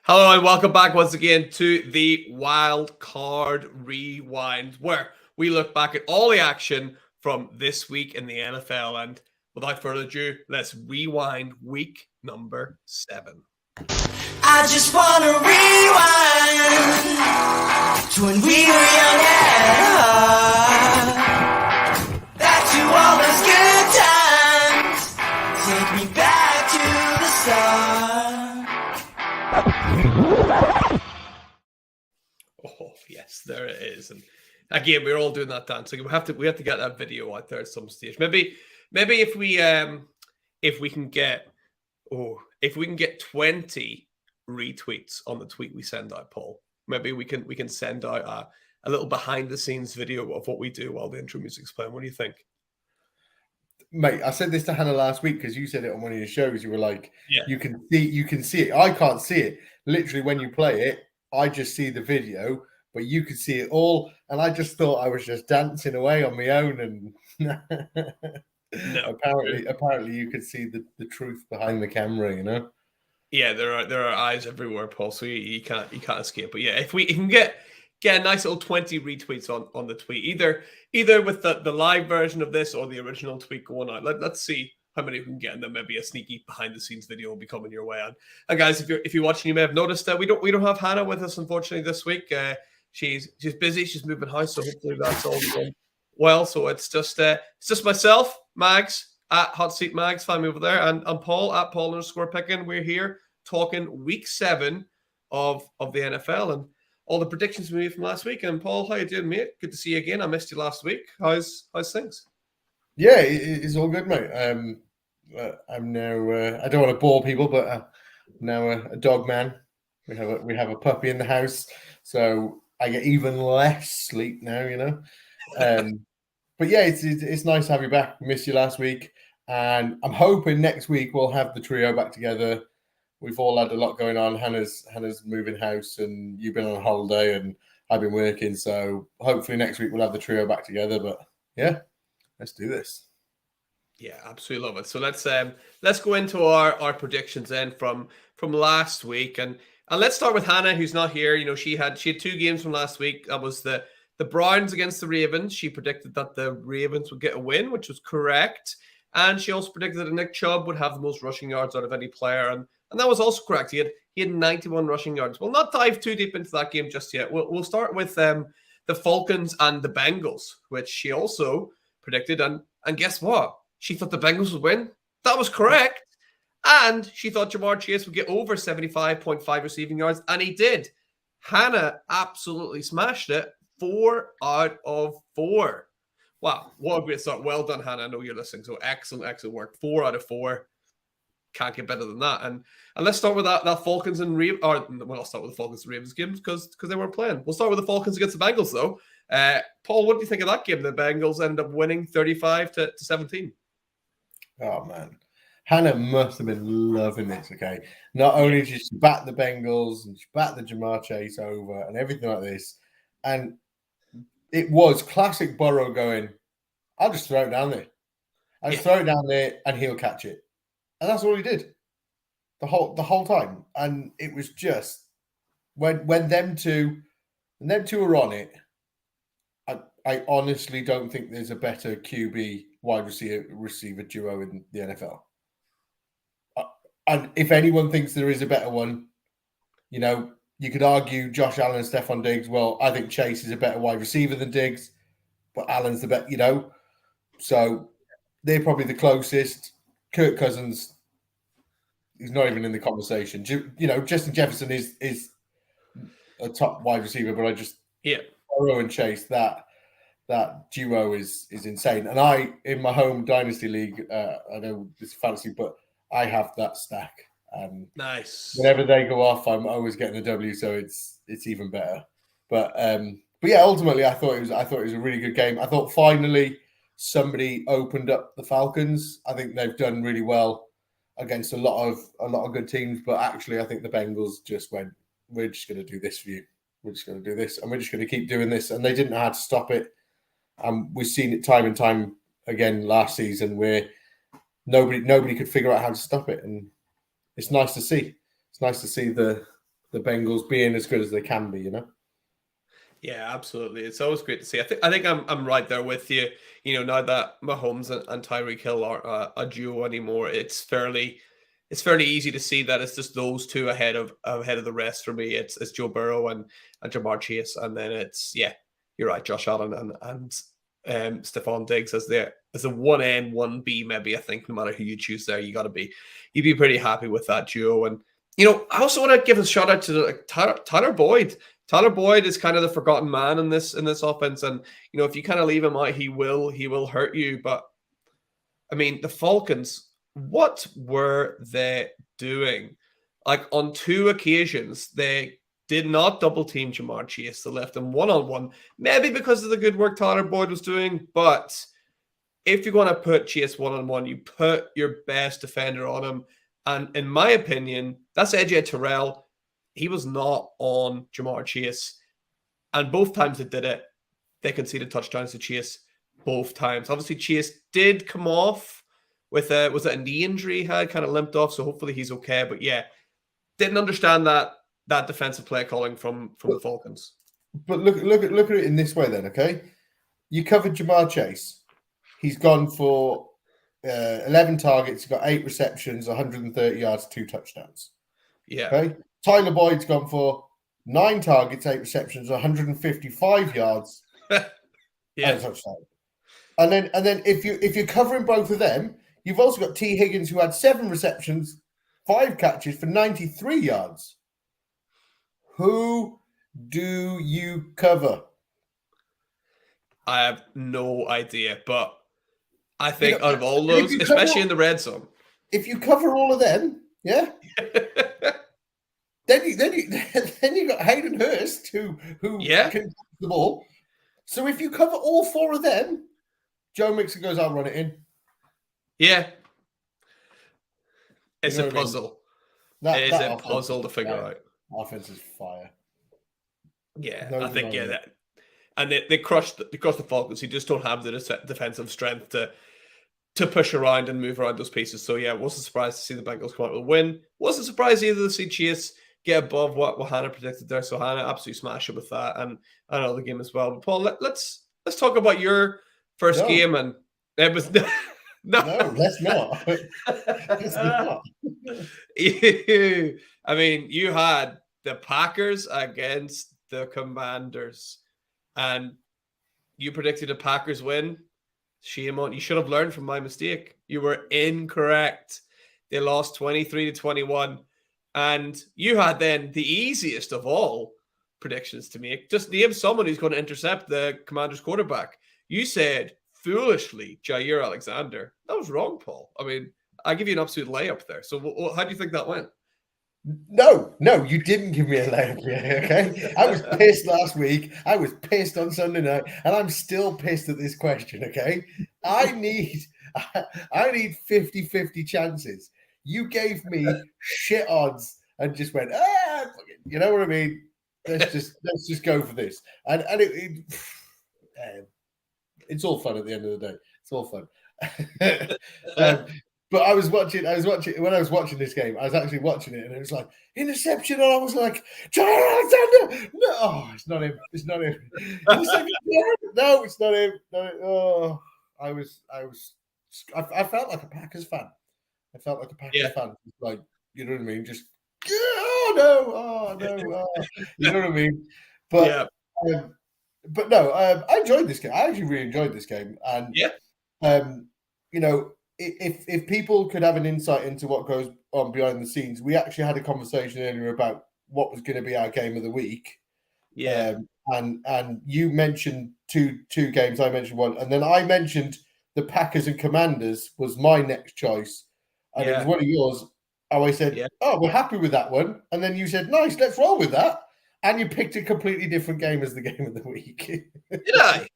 Hello and welcome back once again to the Wildcard Rewind, where we look back at all the action from this week in the NFL. And without further ado, let's rewind week number 7. I just want to rewind to when we were young and hard. Back to all those good times. Take me back to the start. Oh yes, there it is. And again, we're all doing that dance. So we have to get that video out there at some stage. Maybe if we can get 20 retweets on the tweet we send out, Paul. Maybe we can send out a little behind the scenes video of what we do while the intro music's playing. What do you think? Mate, I said this to Hannah last week because you said it on one of your shows. You were like, Yeah. you can see it. I can't see it. Literally, when you play it, I just see the video, but you can see it all. And I just thought I was just dancing away on my own. And apparently, you could see the truth behind the camera. You know. Yeah, there are eyes everywhere, Paul. So you can't escape. But yeah, if we can get a nice little 20 retweets on the tweet, either with the live version of this or the original tweet going out. Let's see how many we can get, and then maybe a sneaky behind the scenes video will be coming your way. And guys, if you're watching, you may have noticed that we don't have Hannah with us, unfortunately, this week. She's busy. She's moving house, so hopefully that's all going well. So it's just myself, Mags at Hot Seat Mags, find me over there, and Paul at Paul_Pickin. We're here talking week 7 of the NFL and all the predictions we made from last week. And Paul, how you doing, mate? Good to see you again. I missed you last week. How's things? Yeah, it's all good, mate. I'm now. I don't want to bore people, but now a dog man. We have a puppy in the house, so I get even less sleep now. You know. But yeah, it's nice to have you back. Missed you last week, and I'm hoping next week we'll have the trio back together. We've all had a lot going on. Hannah's moving house, and you've been on holiday, and I've been working. So hopefully next week we'll have the trio back together. But yeah, let's do this. Yeah, absolutely love it. So let's go into our predictions then from last week, and let's start with Hannah, who's not here. You know, she had 2 games from last week. That was the Browns against the Ravens. She predicted that the Ravens would get a win, which was correct, and she also predicted that Nick Chubb would have the most rushing yards out of any player, and that was also correct. He had 91 rushing yards. We'll not dive too deep into that game just yet. We'll start with the Falcons and the Bengals, which she also predicted. And guess what? She thought the Bengals would win. That was correct. And she thought Jamar Chase would get over 75.5 receiving yards, and he did. Hannah absolutely smashed it. 4 out of 4. Wow, what a great start. Well done, Hannah. I know you're listening. So excellent work. 4 out of 4. Can't get better than that. And let's start with that Falcons and Ravens. I'll start with the Falcons and Ravens games because they weren't playing. We'll start with the Falcons against the Bengals, though. Paul, what do you think of that game? The Bengals ended up winning 35-17. Oh man, Hannah must have been loving this. Okay, not only did she bat the Bengals and she bat the Jamar Chase over and everything like this, and it was classic Burrow going, "I'll just throw it down there. I'll just throw it down there and he'll catch it." And that's all he did the whole time. And it was just when them two are on it, I honestly don't think there's a better QB wide receiver duo in the NFL. And if anyone thinks there is a better one, you know, you could argue Josh Allen and Stephon Diggs. Well, I think Chase is a better wide receiver than Diggs, but Allen's the better, you know. So they're probably the closest. Kirk Cousins, he's not even in the conversation. You know, Justin Jefferson is a top wide receiver, but Burrow and Chase, that duo is insane. And I, in my home dynasty league, I know this is fantasy, but I have that stack. Nice. Whenever they go off, I'm always getting a W, so it's even better. But yeah, ultimately, I thought it was a really good game. I thought finally somebody opened up the Falcons. I think they've done really well against a lot of good teams, but actually, I think the Bengals just went, "We're just going to do this for you. We're just going to do this, and we're just going to keep doing this." And they didn't know how to stop it. We've seen it time and time again last season where nobody could figure out how to stop it, and it's nice to see. It's nice to see the the Bengals being as good as they can be, Yeah, absolutely. It's always great to see. I think I'm right there with you. Now that Mahomes and Tyreek Hill aren't a duo anymore, it's fairly easy to see that it's just those two ahead of the rest for me. It's Joe Burrow and Jamar Chase, and then you're right, Josh Allen and Stephon Diggs as the 1A, 1B, maybe. I think no matter who you choose there, you'd be pretty happy with that duo. And I also want to give a shout out to Tyler Boyd. Tyler Boyd is kind of the forgotten man in this offense, and if you kind of leave him out, he will hurt you. But I mean, the Falcons, what were they doing? Like on 2 occasions, they did not double team Jamar Chase. They left him one-on-one, maybe because of the good work Tyler Boyd was doing. But if you're going to put Chase one-on-one, you put your best defender on him. And in my opinion, that's AJ Terrell. He was not on Jamar Chase. And both times they did it, they conceded touchdowns to Chase both times. Obviously, Chase did come off with was it a knee injury he had, kind of limped off, so hopefully he's okay. But yeah, didn't understand that defensive play calling from the Falcons. But look at it in this way then, okay? You covered Jamar Chase. He's gone for 11 targets, he's got 8 receptions, 130 yards, 2 touchdowns. Yeah. Okay. Tyler Boyd's gone for 9 targets, 8 receptions, 155 yards, and a touchdown. And then if you're covering both of them, you've also got T. Higgins, who had 7 receptions, 5 catches for 93 yards. Who do you cover? I have no idea, but I think out of all those, especially in the red zone, if you cover all of them, yeah. Then you got Hayden Hurst who can catch the ball. So if you cover all 4 of them, Joe Mixon goes, I'll run it in. Yeah. It's a puzzle. It is a puzzle to figure out. Offense is fire. Yeah, I think that, and they crushed the Falcons. You just don't have the defensive strength to push around and move around those pieces. So yeah, wasn't surprised to see the Bengals come out with a win. Wasn't surprised either to see Chase get above what Hannah predicted there. So Hannah absolutely smashed it with that, and another game as well. But Paul, let's talk about your first game, and it was no, let's not. Let's not. I mean, you had the Packers against the Commanders, and you predicted a Packers win. Shame on you. Should have learned from my mistake. You were incorrect. They lost 23-21. And you had then the easiest of all predictions to make. Just name someone who's going to intercept the Commanders quarterback. You said, foolishly, Jair Alexander. That was wrong, Paul. I mean, I give you an absolute layup there. So how do you think that went? No, you didn't give me a layup here, okay? I was pissed last week. I was pissed on Sunday night, and I'm still pissed at this question, okay? I need 50-50 chances. You gave me shit odds and just went, you know what I mean? Let's just go for this. And it's all fun at the end of the day. It's all fun. But I was watching when I was watching this game, I was actually watching it, and it was like interception, and I was like, Jair Alexander! No, it's not him. It's not him. No, it's not him. No, I felt like a Packers fan. I felt like a Packers fan. Like, you know what I mean? Just, you know what I mean? But no, I enjoyed this game. I actually really enjoyed this game. And, if people could have an insight into what goes on behind the scenes, we actually had a conversation earlier about what was going to be our game of the week. Yeah. And you mentioned two games. I mentioned one. And then I mentioned the Packers and Commanders was my next choice. And it was one of yours. I said, we're happy with that one. And then you said, nice, let's roll with that. And you picked a completely different game as the game of the week. Did I?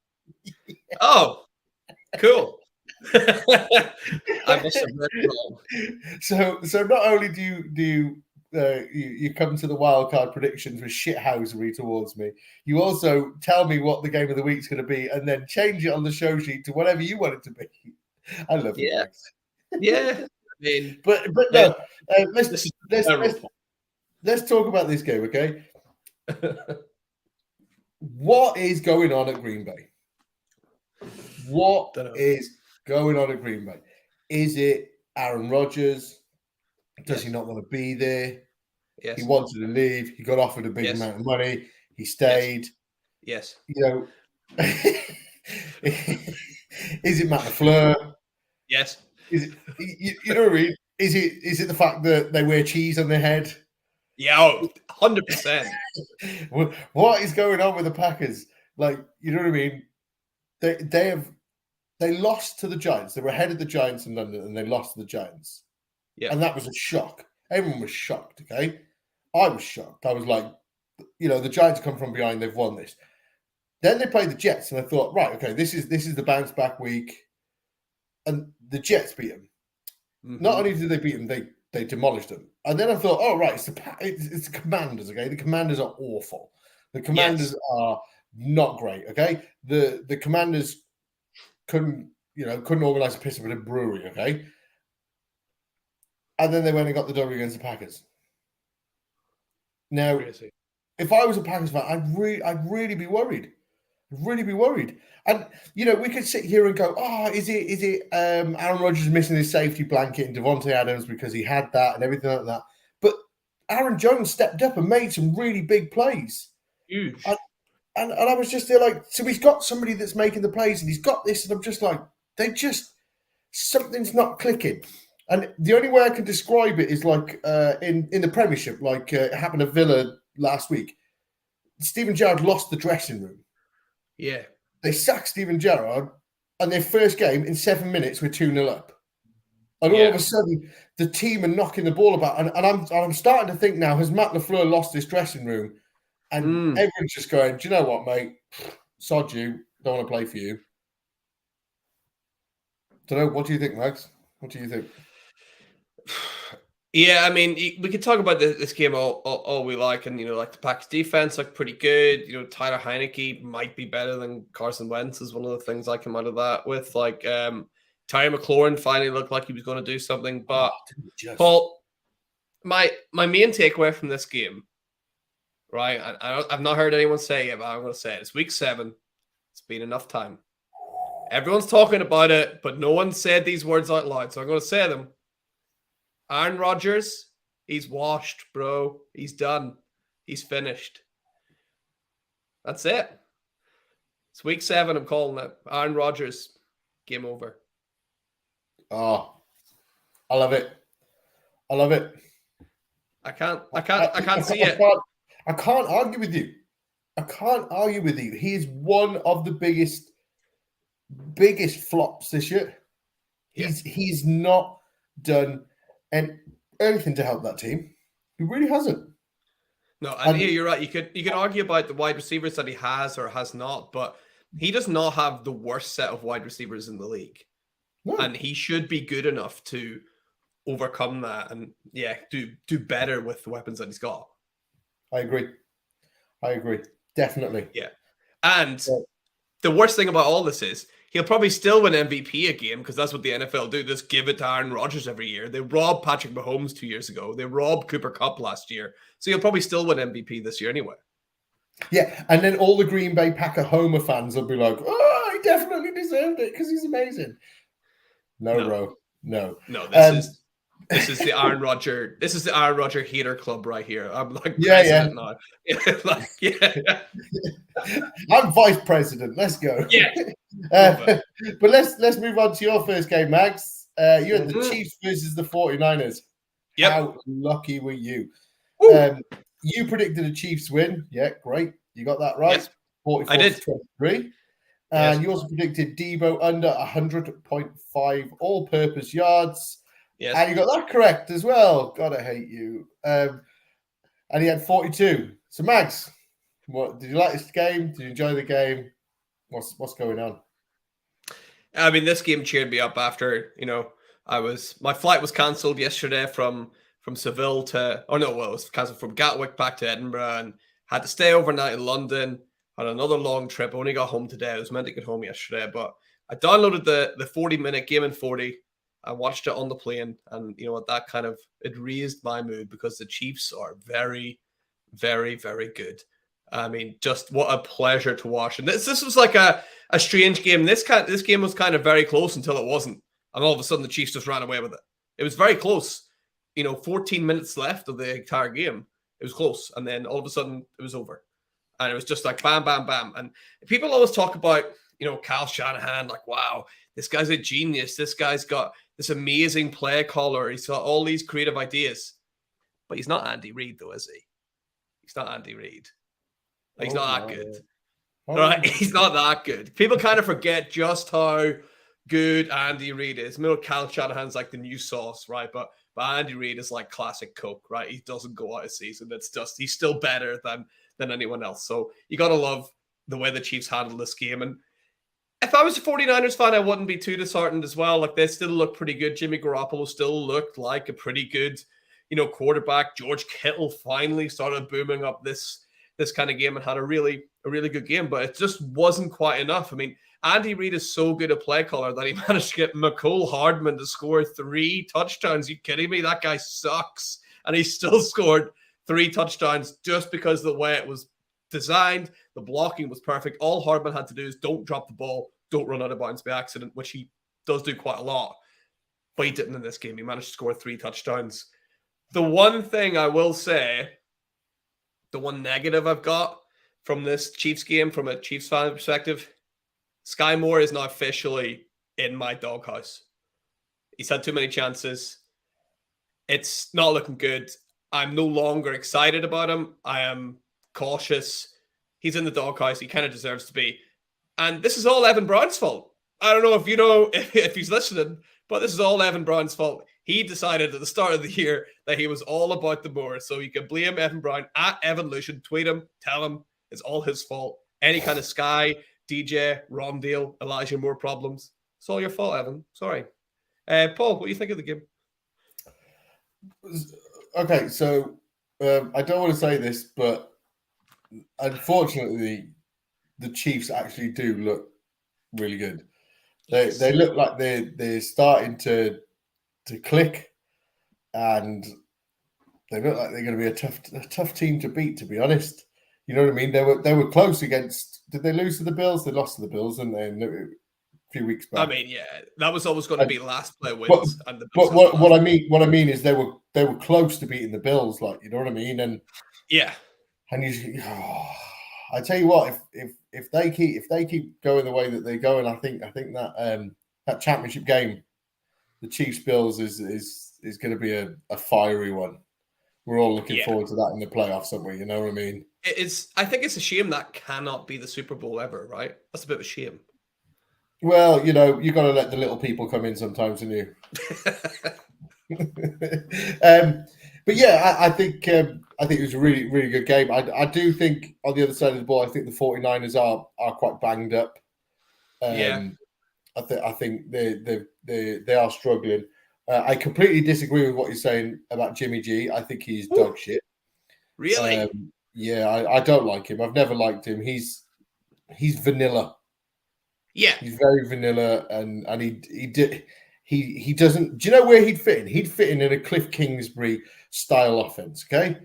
Oh, cool. I must have read it wrong. So not only do you come to the wildcard predictions with shithousery towards me, you also tell me what the game of the week's going to be, and then change it on the show sheet to whatever you want it to be. I love it. Yeah. I mean, but no. Let's let's talk about this game, okay? What is going on at Green Bay? What Dunno. is going on at Green Bay? Is it Aaron Rodgers? Does Yes. he not want to be there? Yes. He wanted to leave. He got offered a big Yes. amount of money. He stayed. Yes. You know, is it Matt LaFleur? Yes. Is it, you know what I mean? Is it the fact that they wear cheese on their head? Yeah, 100%. What is going on with the Packers? Like, you know what I mean? They lost to the Giants. They were ahead of the Giants in London, and they lost to the Giants. Yeah. And that was a shock. Everyone was shocked. Okay, I was shocked. I was like, you know, the Giants come from behind. They've won this. Then they played the Jets, and I thought, right, okay, this is the bounce back week, and the Jets beat them. Mhm. Not only did they beat them, they demolished them. And then I thought, oh right, it's the Commanders. Okay, the Commanders are awful. The Commanders are not great. Okay, the Commanders couldn't organize a piss of a brewery. Okay, and then they went and got the W against the Packers. Now, Crazy. if I was a Packers fan, I'd really be worried. Really be worried. And you know, we could sit here and go, "Oh, is it Aaron Rodgers missing his safety blanket and Devontae Adams because he had that and everything like that?" But Aaron Jones stepped up and made some really big plays. Huge. And I was just there like, so he's got somebody that's making the plays and he's got this, and I'm just like, something's not clicking. And the only way I can describe it is like in the Premiership, like it happened at Villa last week. Steven Gerrard lost the dressing room. Yeah. They sacked Steven Gerrard, and their first game in 7 minutes we're 2-0 up. And all of a sudden, the team are knocking the ball about. And I'm starting to think now, has Matt LaFleur lost his dressing room? And everyone's just going, do you know what, mate? Sod you. Don't want to play for you. Don't know. What do you think, Max? What do you think? Yeah, I mean, we could talk about this game all we like, and like the Packers defense looked pretty good. Tyler Heineke might be better than Carson Wentz is one of the things I come out of that with. Like, Terry McLaurin finally looked like he was going to do something. But Paul, my main takeaway from this game, right? I've not heard anyone say it, but I'm going to say it. It's week 7. It's been enough time. Everyone's talking about it, but no one said these words out loud, so I'm going to say them. Aaron Rodgers, he's washed, bro. He's done. He's finished. That's it. It's week 7. I'm calling it. Aaron Rodgers, game over. Oh, I love it. I love it. I can't see it. I can't argue with you. I can't argue with you. He is one of the biggest flops this year. He's not done anything to help that team. He really hasn't. No, and you're right. You could argue about the wide receivers that he has or has not, but he does not have the worst set of wide receivers in the league. No. And he should be good enough to overcome that and do better with the weapons that he's got. I agree. Definitely. Yeah. And the worst thing about all this is he'll probably still win MVP a game because that's what the NFL do. Just give it to Aaron Rodgers every year. They robbed Patrick Mahomes 2 years ago. They robbed Cooper Kupp last year. So he'll probably still win MVP this year anyway. Yeah. And then all the Green Bay Packer Homer fans will be like, oh, he definitely deserved it because he's amazing. No, bro. No. No, this is the Aaron Rodgers. This is the Aaron Rodgers hater club right here. I'm like president now. I'm vice president. Let's go. Yeah. But let's move on to your first game, Max. You had the Chiefs versus the 49ers. Yep. How lucky were you? You predicted a Chiefs win. Yeah, great. You got that right. Yes. 44 I did. to 23. And you also predicted Debo under 100.5 all-purpose yards. Yes. And you got that correct as well. God, I hate you. And he had 42. So, Mags, what did you like this game? Did you enjoy the game? What's going on? I mean, this game cheered me up after, my flight was cancelled yesterday from Seville it was cancelled from Gatwick back to Edinburgh and had to stay overnight in London. Had another long trip. I only got home today. I was meant to get home yesterday, but I downloaded the 40-minute Game in 40. I watched it on the plane, and you know what? That kind of it raised my mood because the Chiefs are very, very, very good. I mean, just what a pleasure to watch. And this was like a strange game. This game was kind of very close until it wasn't, and all of a sudden the Chiefs just ran away with it. It was very close. 14 minutes left of the entire game. It was close, and then all of a sudden it was over, and it was just like bam, bam, bam. And people always talk about Kyle Shanahan, like, wow, this guy's a genius. This guy's got this amazing play caller. He's got all these creative ideas, but he's not Andy Reid, though, is he? He's not Andy Reid. He's not that good. Right? He's not that good. People kind of forget just how good Andy Reid is. Kyle Shanahan's like the new sauce, right? But Andy Reid is like classic Coke, right? He doesn't go out of season. It's just he's still better than anyone else. So you got to love the way the Chiefs handled this game. And if I was a 49ers fan, I wouldn't be too disheartened as well. Like, they still look pretty good. Jimmy Garoppolo still looked like a pretty good, quarterback. George Kittle finally started booming up this kind of game and had a really good game, but it just wasn't quite enough. I mean, Andy Reid is so good at play caller that he managed to get McCole Hardman to score 3 touchdowns. Are you kidding me? That guy sucks. And he still scored 3 touchdowns just because of the way it was designed. The blocking was perfect. All Hardman had to do is don't drop the ball, don't run out of bounds by accident, which he does do quite a lot. But he didn't in this game. He managed to score 3 touchdowns. The one thing I will say, the one negative I've got from this Chiefs game, from a Chiefs fan perspective, Sky Moore is now officially in my doghouse. He's had too many chances. It's not looking good. I'm no longer excited about him. I am cautious. He's in the doghouse. He kind of deserves to be. And this is all Evan Brown's fault. I don't know if you know if he's listening, but this is all Evan Brown's fault. He decided at the start of the year that he was all about the Moore. So you can blame Evan Brown at Evolution. Tweet him. Tell him it's all his fault. Any kind of Sky, DJ, Rondale, Elijah Moore problems. It's all your fault, Evan. Sorry. Paul, what do you think of the game? Okay, so I don't want to say this, but unfortunately, the Chiefs actually do look really good. They look like they're starting to click, and they look like they're going to be a tough team to beat. To be honest, you know what I mean. They were close against. Did they lose to the Bills? They lost to the Bills, didn't they? A few weeks back. I mean, yeah, that was always going to be last play wins. But what I mean is they were close to beating the Bills. Like, you know what I mean? And yeah, and I tell you what, if they keep going the way that they're going, I think that championship game, the Chiefs Bills is going to be a fiery one. We're all looking forward to that in the playoffs, aren't we? You know what I mean? I think it's a shame that cannot be the Super Bowl ever, right? That's a bit of a shame. Well, you got to let the little people come in sometimes, don't you? But yeah, I think it was a really, really good game. I do think on the other side of the ball, I think the 49ers are quite banged up. I think they are struggling. I completely disagree with what you're saying about Jimmy G. I think he's dog shit. Really? I don't like him. I've never liked him. He's vanilla. Yeah, he's very vanilla, and he doesn't. Do you know where he'd fit in? He'd fit in a Cliff Kingsbury style offense, okay?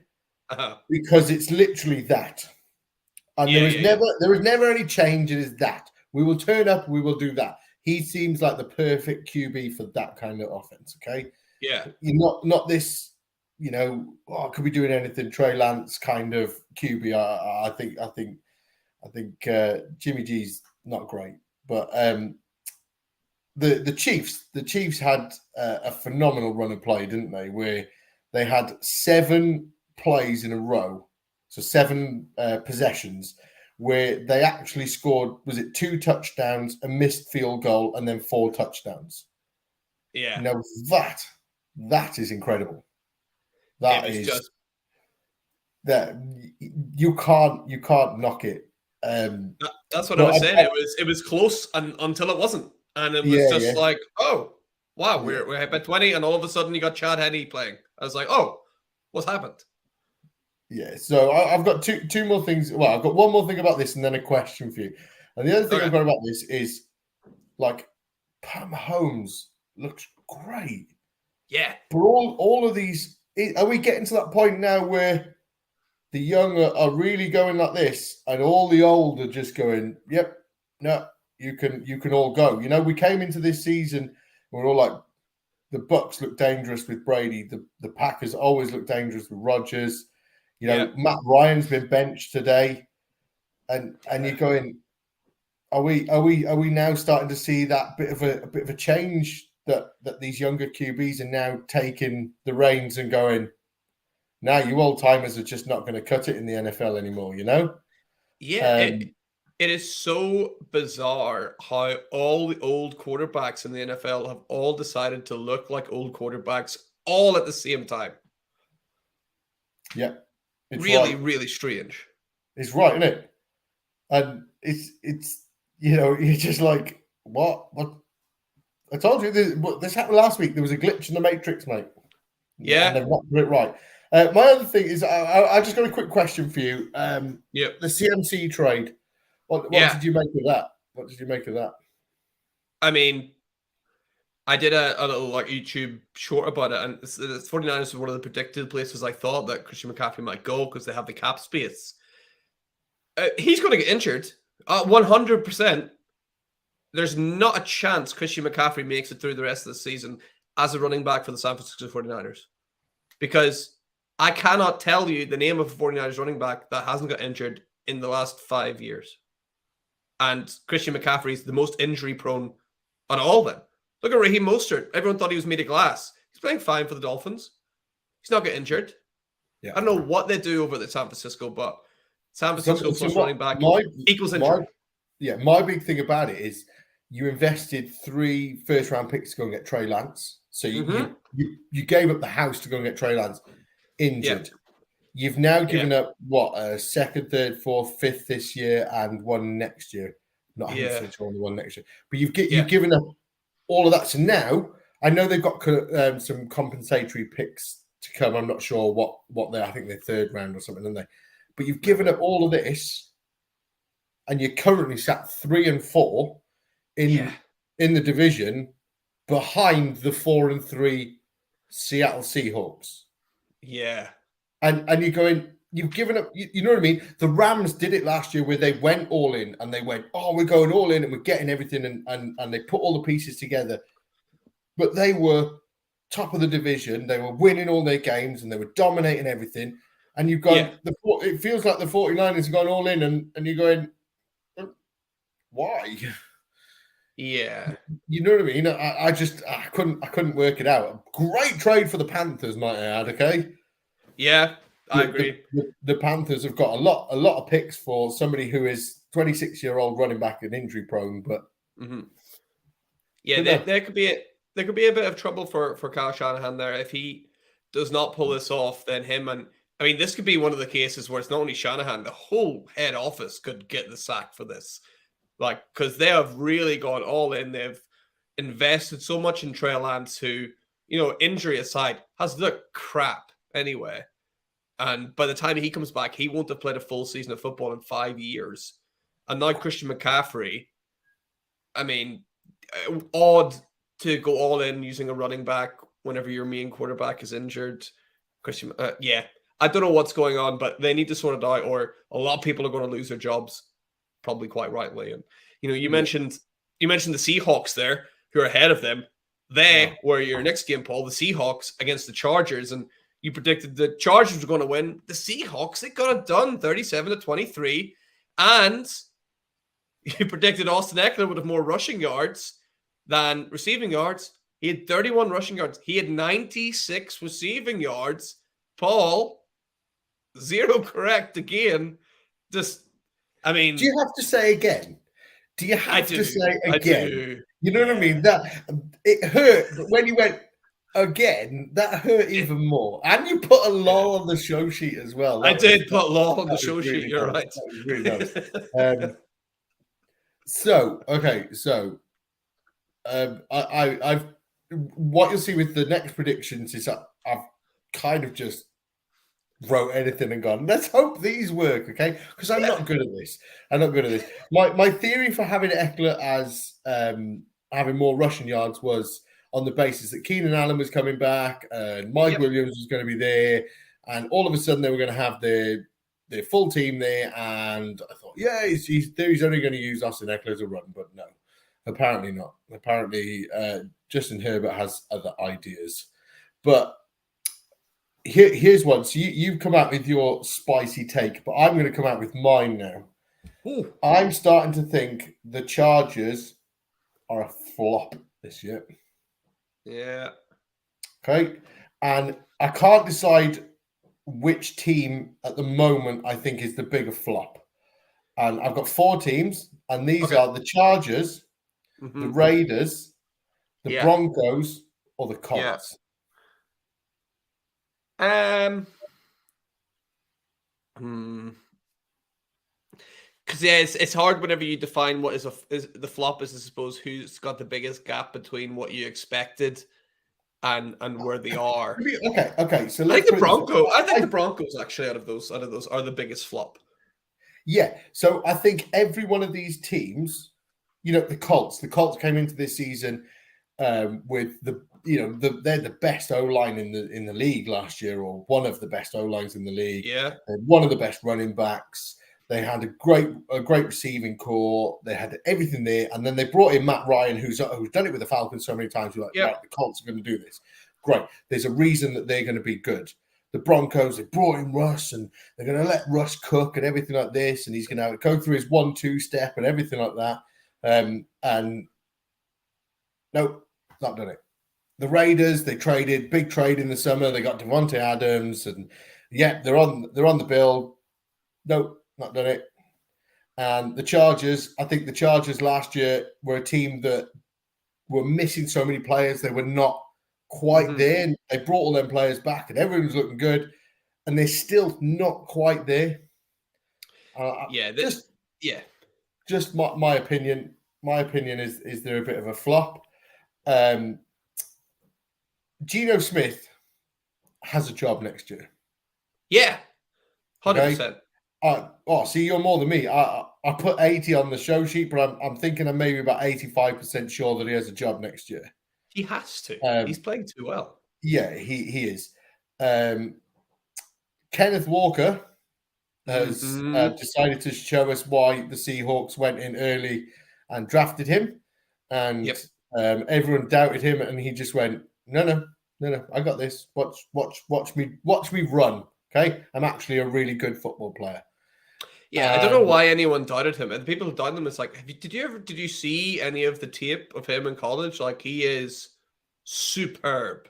Because it's literally that, and there is never any change. It is that we will turn up, we will do that. He seems like the perfect QB for that kind of offense, okay? Yeah, you're not this, could be doing anything. Trey Lance kind of QB. I think Jimmy G's not great. But the Chiefs had a phenomenal run of play, didn't they? Where they had 7 plays in a row, so 7 possessions, where they actually scored. Was it 2 touchdowns, a missed field goal, and then 4 touchdowns? Yeah. Now that is incredible. That you can't knock it. That's what I was saying. It was close until it wasn't, and it was like, oh wow, we're at 20, and all of a sudden you got Chad Henne playing. I was like, oh, what's happened? Yeah, so I've got two more things. Well, I've got one more thing about this, and then a question for you. And the other thing I've got about this is, like, Pat Mahomes looks great. Yeah. But all of these, are we getting to that point now where the young are really going like this, and all the old are just going, "Yep, no, you can all go." You know, we came into this season, and we're all like, the Bucks look dangerous with Brady. The Packers always look dangerous with Rodgers. You know, Yeah. Matt Ryan's been benched today, and you're going, are we now starting to see that bit of a change that these younger QBs are now taking the reins and going, now you old timers are just not going to cut it in the NFL anymore, you know? Yeah. It is so bizarre how all the old quarterbacks in the NFL have all decided to look like old quarterbacks all at the same time. Yeah. It's Really, right. really strange. It's right, isn't it? And it's you know, you're just like, what? I told you this happened last week. There was a glitch in the matrix, mate. Yeah. And they've not put it right. My other thing is, I just got a quick question for you. Yep. The CMC trade. What did you make of that? What did you make of that? I mean, I did a little like YouTube short about it, and the 49ers were one of the predicted places I thought that Christian McCaffrey might go because they have the cap space. He's going to get injured. 100%. There's not a chance Christian McCaffrey makes it through the rest of the season as a running back for the San Francisco 49ers. Because I cannot tell you the name of a 49ers running back that hasn't got injured in the last 5 years. And Christian McCaffrey is the most injury prone on all of them. Look at Raheem Mostert. Everyone thought he was made of glass. He's playing fine for the Dolphins. He's not getting injured. Yeah. I don't know what they do over at San Francisco, but San Francisco plus running back equals injury. My big thing about it is you invested 3 first-round picks to go and get Trey Lance. So you gave up the house to go and get Trey Lance injured. Yeah. You've now given up a second, third, fourth, fifth this year and one next year. Not 100% sure on the one next year, but you've given up all of that. So now I know they've got some compensatory picks to come. I'm not sure what they're. I think they're third round or something, aren't they? But you've given up all of this, and you're currently sat 3-4 in the division behind the 4-3 Seattle Seahawks. Yeah. And you're going, you've given up, you know what I mean? The Rams did it last year where they went all in and they went, oh, we're going all in and we're getting everything and they put all the pieces together. But they were top of the division. They were winning all their games and they were dominating everything. And you've gone, it feels like the 49ers have gone all in and you're going, why? Yeah. You know what I mean? I couldn't work it out. Great trade for the Panthers, might I add, okay? Yeah, I agree. The Panthers have got a lot of picks for somebody who is 26-year-old running back and injury prone, but there could be a bit of trouble for Kyle Shanahan there if he does not pull this off. Then him and I mean, this could be one of the cases where it's not only Shanahan, the whole head office could get the sack for this, like because they have really gone all in. They've invested so much in Trey Lance, who injury aside has looked crap anyway. And by the time he comes back, he won't have played a full season of football in 5 years. And now Christian McCaffrey, I mean, odd to go all in using a running back whenever your main quarterback is injured. Christian, I don't know what's going on, but they need to sort it out, or a lot of people are going to lose their jobs, probably quite rightly. And you mentioned the Seahawks there, who are ahead of them. They were your next game, Paul, the Seahawks against the Chargers, and you predicted the Chargers were going to win. The Seahawks, they got it done, 37-23. And you predicted Austin Eckler would have more rushing yards than receiving yards. He had 31 rushing yards. He had 96 receiving yards. Paul, 0 correct again. Do you have to say again? Do you have to say again? You know what I mean? That it hurt, but when you went again, that hurt even more. And you put a law on the show sheet as well. I did put law on the show sheet. You're right. That was really nice. So I've what you'll see with the next predictions is I've kind of just wrote anything and gone, let's hope these work, okay? Because I'm not good at this. My theory for having Eckler as having more rushing yards was on the basis that Keenan Allen was coming back and Mike Williams was going to be there, and all of a sudden they were going to have their full team there. And I thought, yeah, he's only going to use Austin Eckler as a run, but no, apparently not. Apparently, Justin Herbert has other ideas. But here's one. So you've come out with your spicy take, but I'm going to come out with mine now. Ooh. I'm starting to think the Chargers are a flop this year. Yeah. Okay. And I can't decide which team at the moment I think is the bigger flop. And I've got 4 teams, and these are the Chargers, the Raiders, the Broncos, or the Colts. Because it's hard whenever you define what is the flop is, I suppose, who's got the biggest gap between what you expected and where they are. Okay. So I think the Broncos actually out of those are the biggest flop. Yeah. So I think every one of these teams, the Colts came into this season with they're the best O-line in the league last year, or one of the best O-lines in the league. Yeah. They're one of the best running backs. They had a great receiving core. They had everything there, and then they brought in Matt Ryan, who's done it with the Falcons so many times. You're like, right, the Colts are going to do this. Great. There's a reason that they're going to be good. The Broncos, they brought in Russ, and they're going to let Russ cook and everything like this, and he's going to go through his 1-2 step and everything like that. And no, not done it. The Raiders, they traded, big trade in the summer. They got Devontae Adams, and they're on the bill. No. Not done it. And the Chargers, I think the Chargers last year were a team that were missing so many players. They were not quite there. And they brought all them players back, and everyone was looking good. And they're still not quite there. Just my opinion. My opinion is they're a bit of a flop. Geno Smith has a job next year. Yeah, 100%. Okay? See, you're more than me. I put 80 on the show sheet, but I'm thinking I'm maybe about 85% sure that he has a job next year. He has to. He's playing too well. Yeah, he is. Kenneth Walker has decided to show us why the Seahawks went in early and drafted him, and everyone doubted him, and he just went, no, I got this. Watch me run. Okay, I'm actually a really good football player. Yeah, I don't know why anyone doubted him. And the people who doubted him, it's like, did you see any of the tape of him in college? Like, he is superb.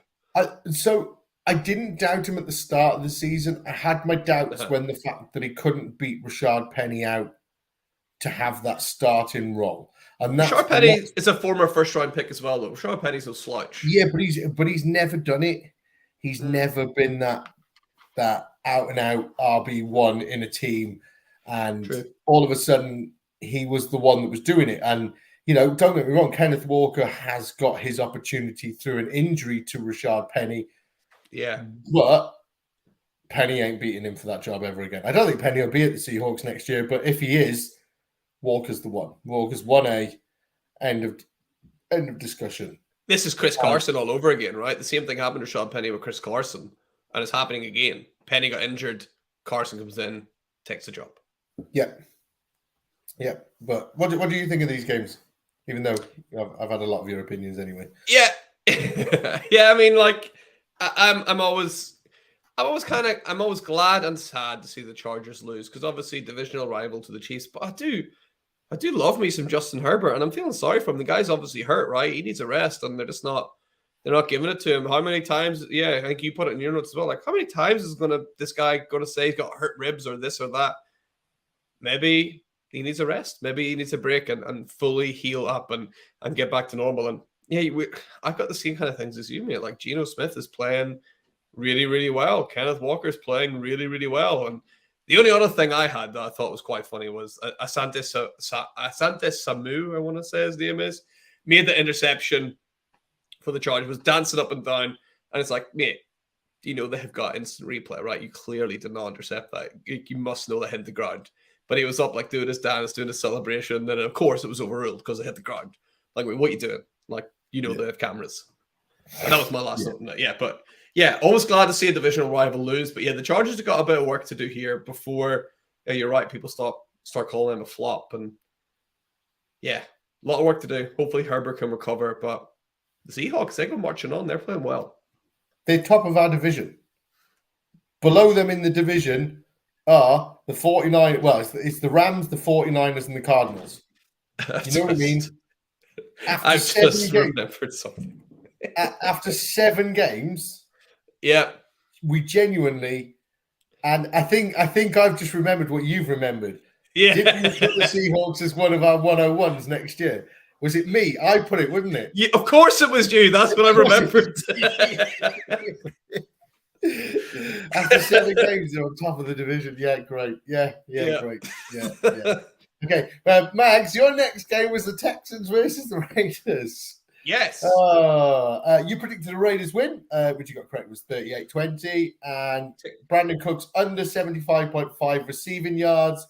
So I didn't doubt him at the start of the season. I had my doubts when the fact that he couldn't beat Rashad Penny out to have that starting role. And Rashad Penny is a former first-round pick as well, though. Rashad Penny's no slouch. Yeah, but he's never done it. He's never been that out-and-out RB1 in a team. And all of a sudden, he was the one that was doing it. And, don't get me wrong, Kenneth Walker has got his opportunity through an injury to Rashad Penny. Yeah. But Penny ain't beating him for that job ever again. I don't think Penny will be at the Seahawks next year, but if he is, Walker's the one. Walker's 1A. End of discussion. This is Chris Carson all over again, right? The same thing happened to Rashad Penny with Chris Carson, and it's happening again. Penny got injured. Carson comes in, takes the job. Yeah. But what do you think of these games? Even though I've had a lot of your opinions anyway. Yeah. Yeah. I mean, like, I'm always glad and sad to see the Chargers lose, because obviously divisional rival to the Chiefs. But I do love me some Justin Herbert, and I'm feeling sorry for him. The guy's obviously hurt, right? He needs a rest, and they're not giving it to him. How many times? Yeah, I think you put it in your notes as well. Like, how many times is this guy gonna say he's got hurt ribs or this or that? Maybe he needs a rest. Maybe he needs a break and fully heal up and get back to normal. And yeah, I've got the same kind of things as you, mate. Like, Geno Smith is playing really, really well. Kenneth Walker's playing really, really well. And the only other thing I had that I thought was quite funny was Asante Samu, I want to say his name is, made the interception for the Chargers, was dancing up and down. And it's like, mate, they have got instant replay, right? You clearly did not intercept that. You must know that hit the ground. But he was up, like, doing his dance, doing his celebration. And then, of course, it was overruled because it hit the ground. Like, wait, what are you doing? Like, they have cameras. That was my last note. Yeah, but yeah, always glad to see a divisional rival lose. But yeah, the Chargers have got a bit of work to do here before, you're right, people start calling them a flop. And yeah, a lot of work to do. Hopefully Herbert can recover. But the Seahawks, they go marching on. They're playing well. They're top of our division. Below them in the division are the 49. Well, it's the Rams, the 49ers, and the Cardinals. You know what I mean? I've just remembered something. After 7 games, yeah, we genuinely, and I think I've just remembered what you've remembered. Yeah, didn't you put the Seahawks as one of our 101s next year? Was it me? I put it, wasn't it? Yeah, of course it was you. That's what I remembered. After 7 games, they're on top of the division. Yeah, great. Yeah. Great. Yeah. Okay, Mags, your next game was the Texans versus the Raiders. Yes. You predicted the Raiders win, which you got correct, was 38-20. And Brandon Cooks under 75.5 receiving yards.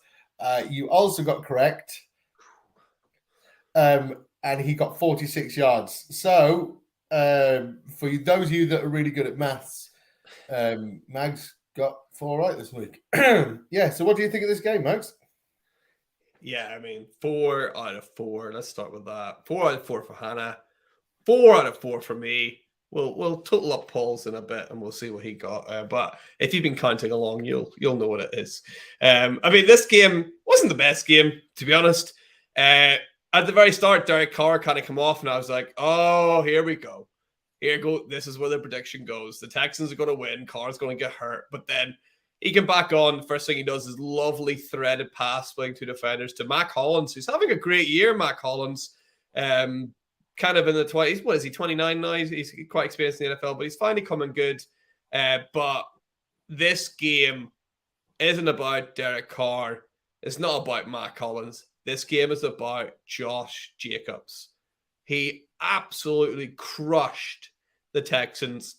You also got correct. And he got 46 yards. So, for those of you that are really good at maths, Mags got 4 right this week. Yeah, so what do you think of this game, Mags? Yeah, I mean, 4 out of 4. Let's start with that. 4 out of 4 for Hannah. 4 out of 4 for me. We'll total up Paul's in a bit and we'll see what he got. But if you've been counting along, you'll know what it is. I mean, this game wasn't the best game, to be honest. At the very start, Derek Carr kind of come off and I was like, oh, here we go. This is where the prediction goes. The Texans are going to win. Carr's going to get hurt. But then he can back on. The first thing he does is lovely threaded pass playing 2 defenders to Mac Hollins, who's having a great year, Mac Hollins. Kind of in the 20s. What is he, 29 now? He's quite experienced in the NFL, but he's finally coming good. But this game isn't about Derek Carr. It's not about Mac Hollins. This game is about Josh Jacobs. He absolutely crushed the Texans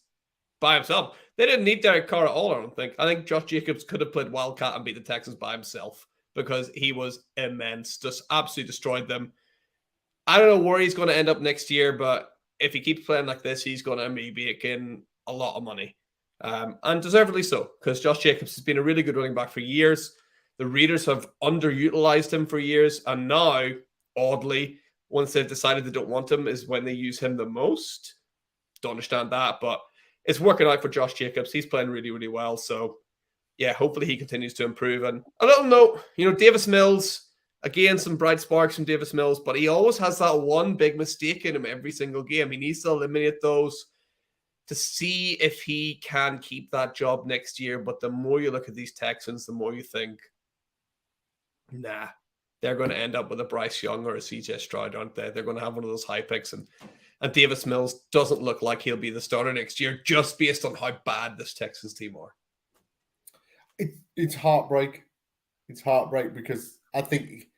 by himself. They didn't need Derek Carr at all, I don't think. I think Josh Jacobs could have played Wildcard and beat the Texans by himself because he was immense. Just absolutely destroyed them. I don't know where he's going to end up next year, but if he keeps playing like this, he's going to maybe gain a lot of money. And deservedly so, because Josh Jacobs has been a really good running back for years. The Raiders have underutilized him for years. And now, oddly, once they've decided they don't want him is when they use him the most. Don't understand that, but it's working out for Josh Jacobs. He's playing really, really well. So, yeah, hopefully he continues to improve. And a little note, Davis Mills, again, some bright sparks from Davis Mills, but he always has that one big mistake in him every single game. He needs to eliminate those to see if he can keep that job next year. But the more you look at these Texans, the more you think, nah, they're going to end up with a Bryce Young or a CJ Stroud, aren't they? They're going to have one of those high picks. And Davis Mills doesn't look like he'll be the starter next year just based on how bad this Texans team are. It's heartbreak. It's heartbreak because I think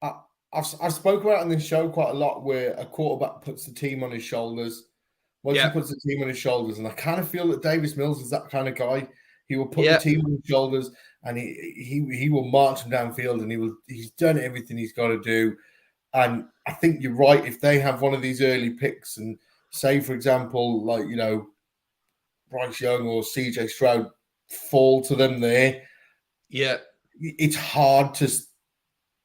I've spoken about it on this show quite a lot where a quarterback puts the team on his shoulders. Once he puts the team on his shoulders, and I kind of feel that Davis Mills is that kind of guy. He will put the team on his shoulders and he will march them downfield and he's done everything he's got to do. And I think you're right. If they have one of these early picks and say, for example, like, Bryce Young or CJ Stroud fall to them there. Yeah. It's hard to,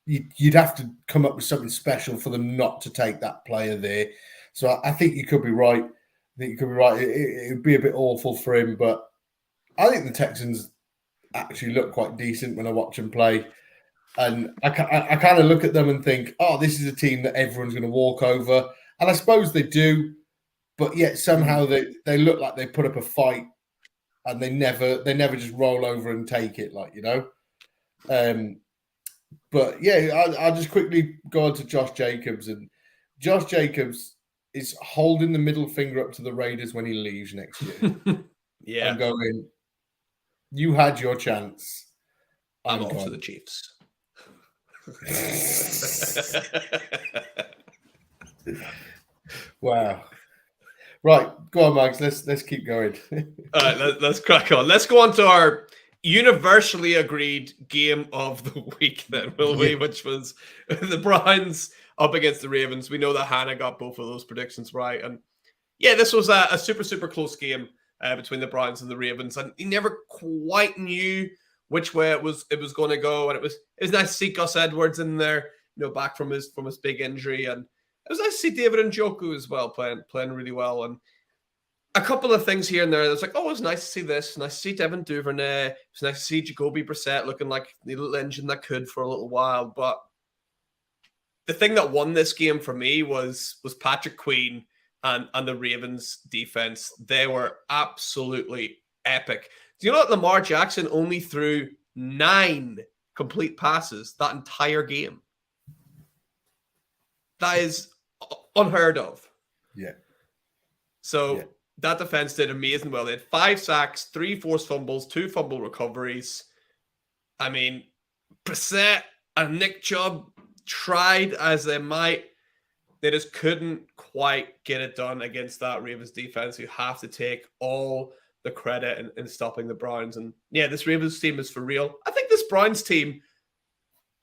you'd have to come up with something special for them not to take that player there. So I think you could be right. It would be a bit awful for him, but I think the Texans actually look quite decent when I watch them play. And I kind of look at them and think, oh, this is a team that everyone's going to walk over. And I suppose they do, but yet somehow they look like they put up a fight and they never just roll over and take it, But yeah, I'll just quickly go on to Josh Jacobs. And Josh Jacobs is holding the middle finger up to the Raiders when he leaves next year. Yeah. I'm going, you had your chance. I'm off to the Chiefs. Wow. Right, go on, Max. Let's keep going. All right, let's crack on. Let's go on to our universally agreed game of the week then, will we? Which was the Browns up against the Ravens. We know that Hannah got both of those predictions right. And Yeah, this was a super, super close game between the Browns and the Ravens, and you never quite knew which way it was going to go. And it was nice to see Gus Edwards in there, back from his big injury, and it was nice to see David Njoku as well playing really well. And a couple of things here and there. It's like, oh, it was nice to see this. Nice to see Devin Duvernay. It was nice to see Jacoby Brissett looking like the little engine that could for a little while. But the thing that won this game for me was Patrick Queen and the Ravens defense. They were absolutely epic. Do you know that Lamar Jackson only threw 9 complete passes that entire game? That is unheard of. Yeah. So that defense did amazing well. They had 5 sacks, 3 forced fumbles, 2 fumble recoveries. I mean, Brissett and Nick Chubb tried as they might. They just couldn't quite get it done against that Ravens defense. You have to take all the credit in stopping the Browns. And yeah, this Ravens team is for real. I think this Browns team,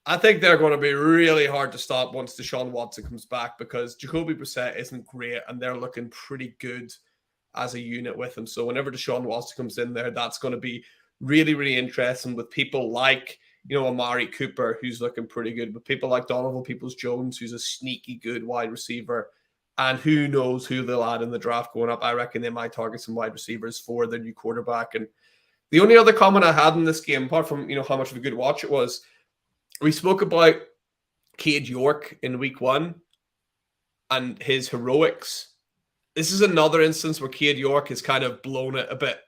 I think they're going to be really hard to stop once Deshaun Watson comes back, because Jacoby Brissett isn't great and they're looking pretty good as a unit with him. So whenever Deshaun Watson comes in there, that's going to be really, really interesting with people like, Amari Cooper, who's looking pretty good, with people like Donovan Peoples-Jones, who's a sneaky good wide receiver. And who knows who they'll add in the draft going up. I reckon they might target some wide receivers for their new quarterback. And the only other comment I had in this game, apart from, how much of a good watch it was, we spoke about Cade York in week 1 and his heroics. This is another instance where Cade York has kind of blown it a bit.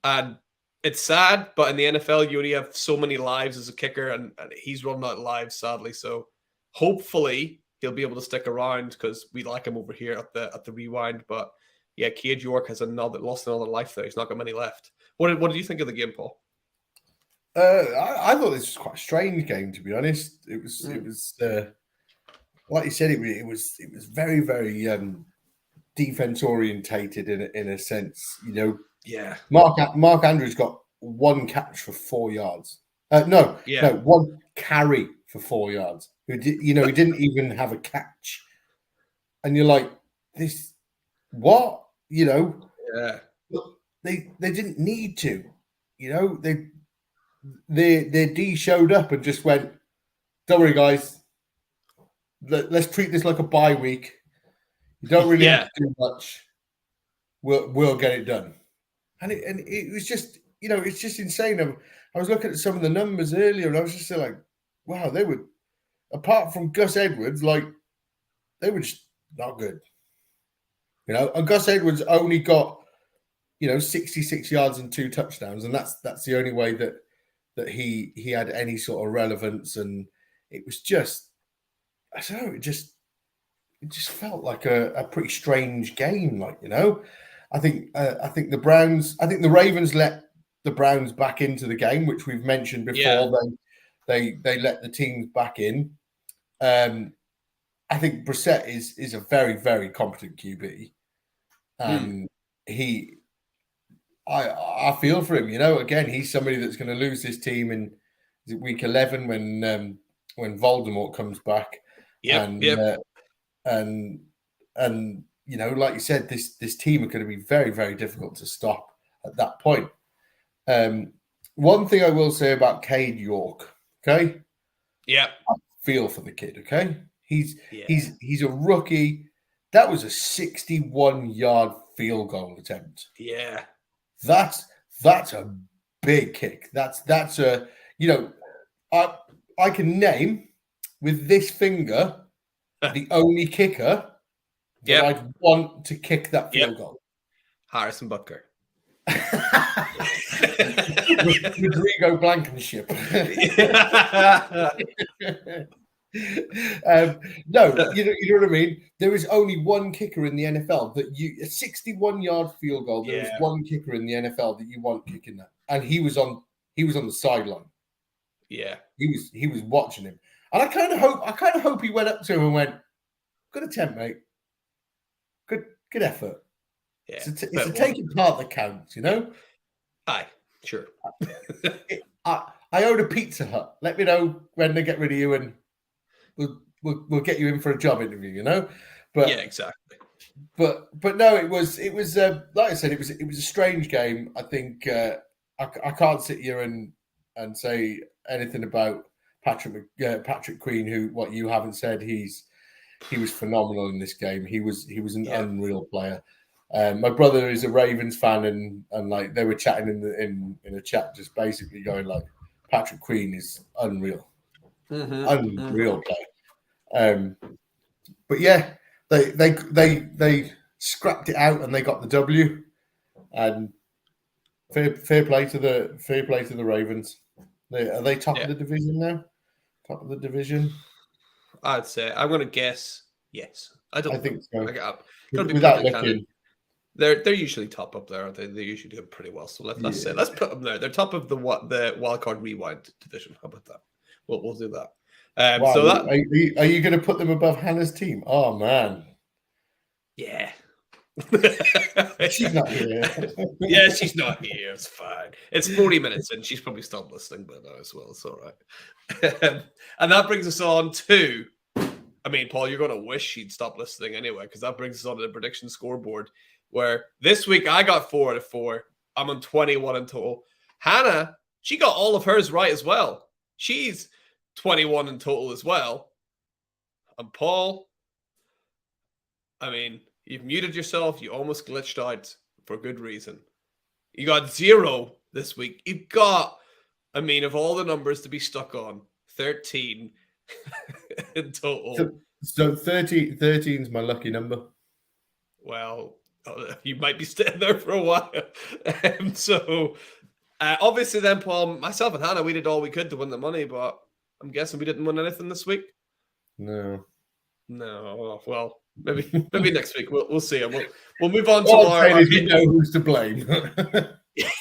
And it's sad, but in the NFL, you only have so many lives as a kicker, and he's running out of lives, sadly. So hopefully he'll be able to stick around, because we like him over here at the rewind. But yeah, Cade York has lost another life there. He's not got many left. What did you think of the game, Paul? I thought this was quite a strange game, to be honest. It was like you said, it was very, very defense orientated in a sense. Yeah. Mark Andrews got 1 catch for 4 yards. No, 1 carry for 4 yards. He didn't even have a catch. And you're like, this, what? Yeah. They didn't need to. Their D showed up and just went, don't worry, guys. Let's treat this like a bye week. You don't really have to do much. We'll get it done. And it was just, it's just insane. I was looking at some of the numbers earlier, and I was just like, wow, they were, apart from Gus Edwards, they were just not good. And Gus Edwards only got, 66 yards and 2 touchdowns, and that's the only way that he had any sort of relevance. And it was just, I don't know, it just felt like a pretty strange game, I think the Ravens let the Browns back into the game, which we've mentioned before. Yeah. They let the teams back in. I think Brissett is a very, very competent QB. I feel for him. Again, he's somebody that's going to lose this team in week 11 when Voldemort comes back. And like you said, this team are going to be very, very difficult to stop at that point. One thing I will say about Cade York, okay? Yeah. I feel for the kid, okay? He's a rookie. That was a 61-yard field goal attempt. Yeah. That's a big kick. That's a, I can name with this finger the only kicker that I'd want to kick that field goal. Harrison Butker. Rodrigo Blankenship. No, you know what I mean? There is only one kicker in the NFL that a 61-yard field goal. There is one kicker in the NFL that you want kicking that. And he was on the sideline. Yeah. He was watching him. And I kind of hope he went up to him and went, good attempt, mate. Good effort. Yeah. It's a taking part that counts, Aye, sure. I own a Pizza Hut. Let me know when they get rid of you, and we'll get you in for a job interview, But yeah, exactly. but no, it was like I said, it was a strange game. I think I can't sit here and say anything about Patrick Queen, who what you haven't said. He was phenomenal in this game. He was an unreal player. My brother is a Ravens fan, and like they were chatting in a chat, just basically going like, Patrick Queen is unreal, unreal player. But yeah, they scrapped it out and they got the W. And fair play to the Ravens. Are they top of the division now? Top of the division? I'd say I'm going to guess yes. I think so. Without looking. They're usually top up there, aren't they? They usually do pretty well. So let's say let's put them there. They're top of the Wildcard Rewind division. How about that? We'll do that. Wow. So that are you going to put them above Hannah's team? Oh man, yeah. She's not here. Yeah, she's not here. It's fine. It's 40 minutes in. She's probably stopped listening by now as well. It's all right. And that brings us on to. I mean, Paul, you're going to wish she'd stop listening anyway, because that brings us on to the prediction scoreboard, where this week I got 4 out of 4. I'm on 21 in total. Hannah, she got all of hers right as well. She's 21 in total as well. And Paul, I mean, you've muted yourself. You almost glitched out for good reason. You got 0 this week. You've got, I mean, of all the numbers to be stuck on, 13 in total. So 13 is my lucky number. Well, you might be staying there for a while. Obviously then, Paul, myself and Hannah, we did all we could to win the money, but I'm guessing we didn't win anything this week. No. Well, maybe next week. We'll see. We'll move on to our you know who's to blame.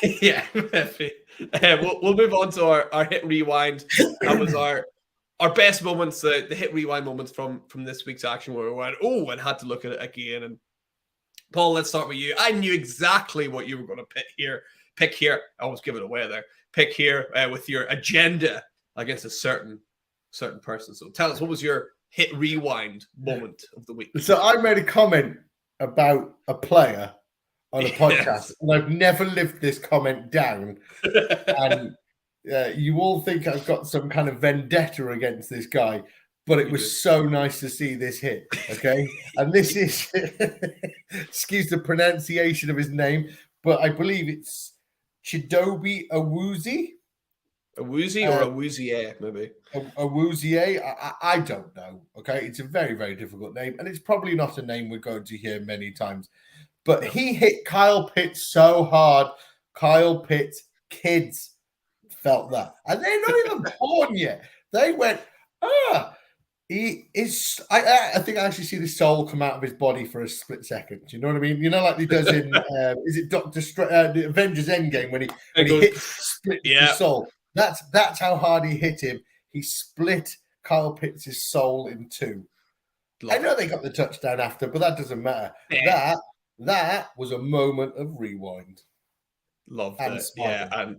Yeah, we'll move on to our hit rewind. That was our best moments, the hit rewind moments from this week's action, where we went, and had to look at it again. And Paul, let's start with you. I knew exactly what you were going to pick here. I almost give it away there. Pick here with your agenda against a certain person. So tell us, what was your hit rewind moment of the week? So I made a comment about a player on a podcast, and I've never lived this comment down. And you all think I've got some kind of vendetta against this guy, but it was so nice to see this hit. Okay. And this is, excuse the pronunciation of his name, but I believe it's Chidobe Awuzie. Awuzie or Awuzie, maybe. Awuzie, I don't know. Okay. It's a very, very difficult name, and it's probably not a name we're going to hear many times. But he hit Kyle Pitts so hard. Kyle Pitts' kids felt that. And they're not even born yet. They went, he is. I think I actually see the soul come out of his body for a split second. Do you know what I mean? You know, like he does in, is it the Avengers Endgame when he split his soul? That's how hard he hit him. He split Kyle Pitts' soul in two. I know they got the touchdown after, but that doesn't matter. Yeah. That was a moment of rewind. Loved it. Yeah,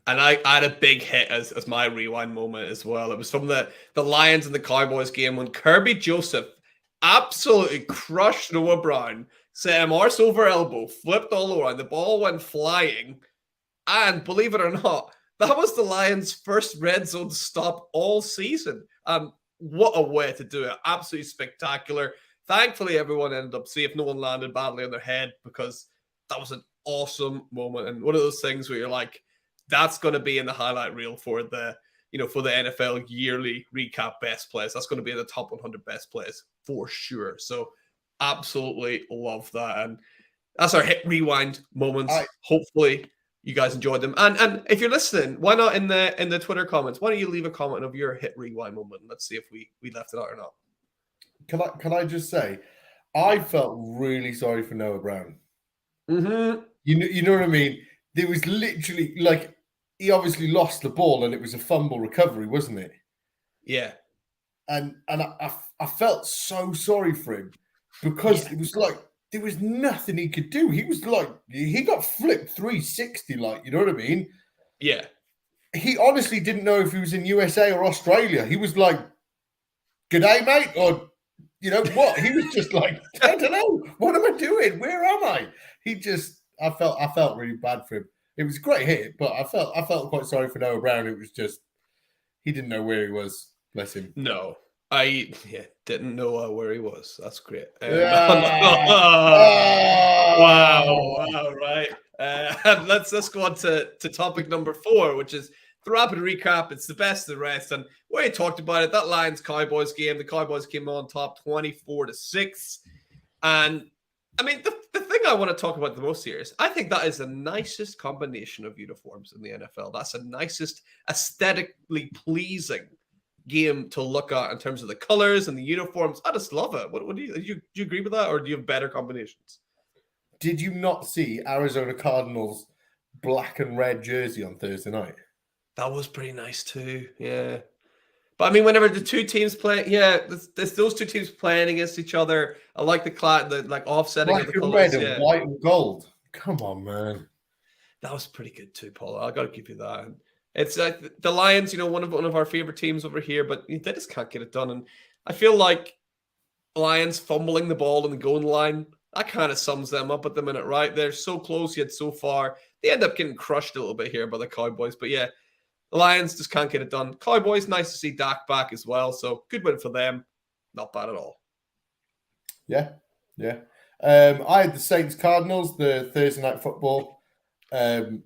and I had a big hit as my rewind moment as well. It was from the Lions and the Cowboys game when Kirby Joseph absolutely crushed Noah Brown, set him arse over elbow, flipped all around, the ball went flying, and believe it or not, that was the Lions' first red zone stop all season. What a way to do it. Absolutely spectacular. Thankfully, everyone ended up safe. No one landed badly on their head, because that was an awesome moment. And one of those things where you're like, that's going to be in the highlight reel for the NFL yearly recap best plays. That's going to be in the top 100 best plays for sure. So absolutely love that. And that's our hit rewind moments. Hopefully you guys enjoyed them. And if you're listening, why not in the Twitter comments? Why don't you leave a comment of your hit rewind moment? Let's see if we left it out or not. Can I just say, I felt really sorry for Noah Brown. Mm-hmm. You know what I mean? There was literally, like, he obviously lost the ball and it was a fumble recovery, wasn't it? Yeah. And I felt so sorry for him, because it was like there was nothing he could do. He was like, he got flipped 360, like, you know what I mean? Yeah. He honestly didn't know if he was in USA or Australia. He was like, "G'day, mate," or You know what? He was just like, I don't know, what am I doing? Where am I? I felt really bad for him. It was a great hit, but I felt quite sorry for Noah Brown. It was just he didn't know where he was. Bless him. No, I didn't know where he was. That's great. Wow, right. Let's go on to topic number 4, which is the rapid recap. It's the best of the rest, and we talked about it. That Lions Cowboys game, the Cowboys came on top 24-6, and I mean the thing I want to talk about the most here is I think that is the nicest combination of uniforms in the NFL. That's the nicest aesthetically pleasing game to look at in terms of the colors and the uniforms. I just love it. What do you agree with that, or do you have better combinations? Did you not see Arizona Cardinals black and red jersey on Thursday night? That was pretty nice too. Yeah. But I mean, whenever the two teams play, there's those two teams playing against each other. I like the like offsetting Black of the and colors. red and white and gold. Come on, man. That was pretty good too, Paul. I got to give you that. And it's like the Lions, one of our favorite teams over here, but they just can't get it done. And I feel like Lions fumbling the ball in the goal line, that kind of sums them up at the minute, right? They're so close yet so far. They end up getting crushed a little bit here by the Cowboys, but yeah. The Lions just can't get it done. Cowboys, nice to see Dak back as well. So good win for them. Not bad at all. Yeah. I had the Saints Cardinals, the Thursday night football. Who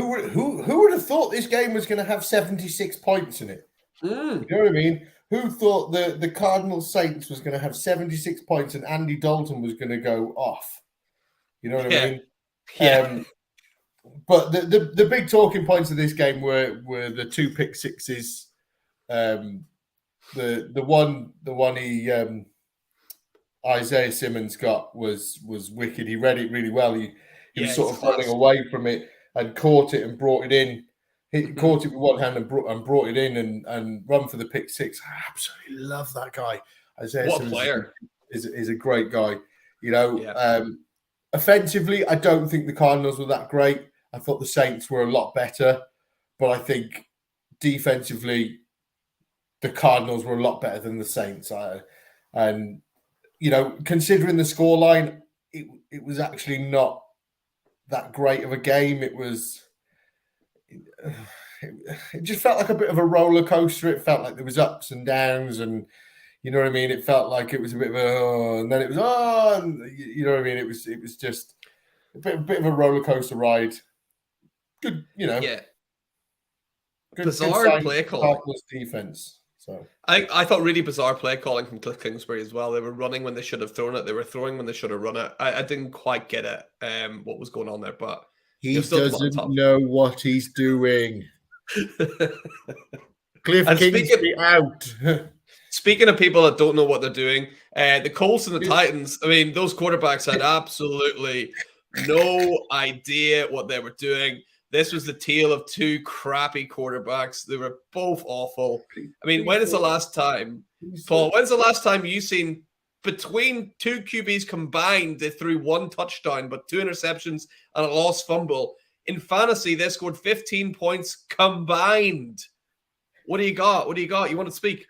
would have thought this game was going to have 76 points in it? You know what I mean? Who thought the Cardinals Saints was going to have 76 points and Andy Dalton was going to go off? You know what I mean? Yeah. But the big talking points of this game were the 2 pick sixes. The one Isaiah Simmons got was wicked. He read it really well. He was sort of running away from it and caught it and brought it in. He caught it with one hand and brought it in and run for the pick six. I absolutely love that guy. Isaiah What a Simmons player. is a great guy. Offensively, I don't think the Cardinals were that great. I thought the Saints were a lot better, but I think defensively, the Cardinals were a lot better than the Saints. Considering the scoreline, it was actually not that great of a game. It just felt like a bit of a roller coaster. It felt like there was ups and downs, and you know what I mean. It felt like it was a bit of and then it was and you know what I mean. It was just a bit of a roller coaster ride. Good, Yeah. Good, bizarre play calling. Defense. So I thought really bizarre play calling from Cliff Kingsbury as well. They were running when they should have thrown it. They were throwing when they should have run it. I didn't quite get it. What was going on there, but he doesn't know what he's doing. Cliff Kingsbury out. Speaking of people that don't know what they're doing, the Colts and the Titans, I mean, those quarterbacks had absolutely no idea what they were doing. This was the tale of 2 crappy quarterbacks. They were both awful. I mean, when is the last time, Paul, when's the last time you've seen between 2 QBs combined, they threw 1 touchdown, but 2 interceptions and a lost fumble? In fantasy, they scored 15 points combined. What do you got? You want to speak?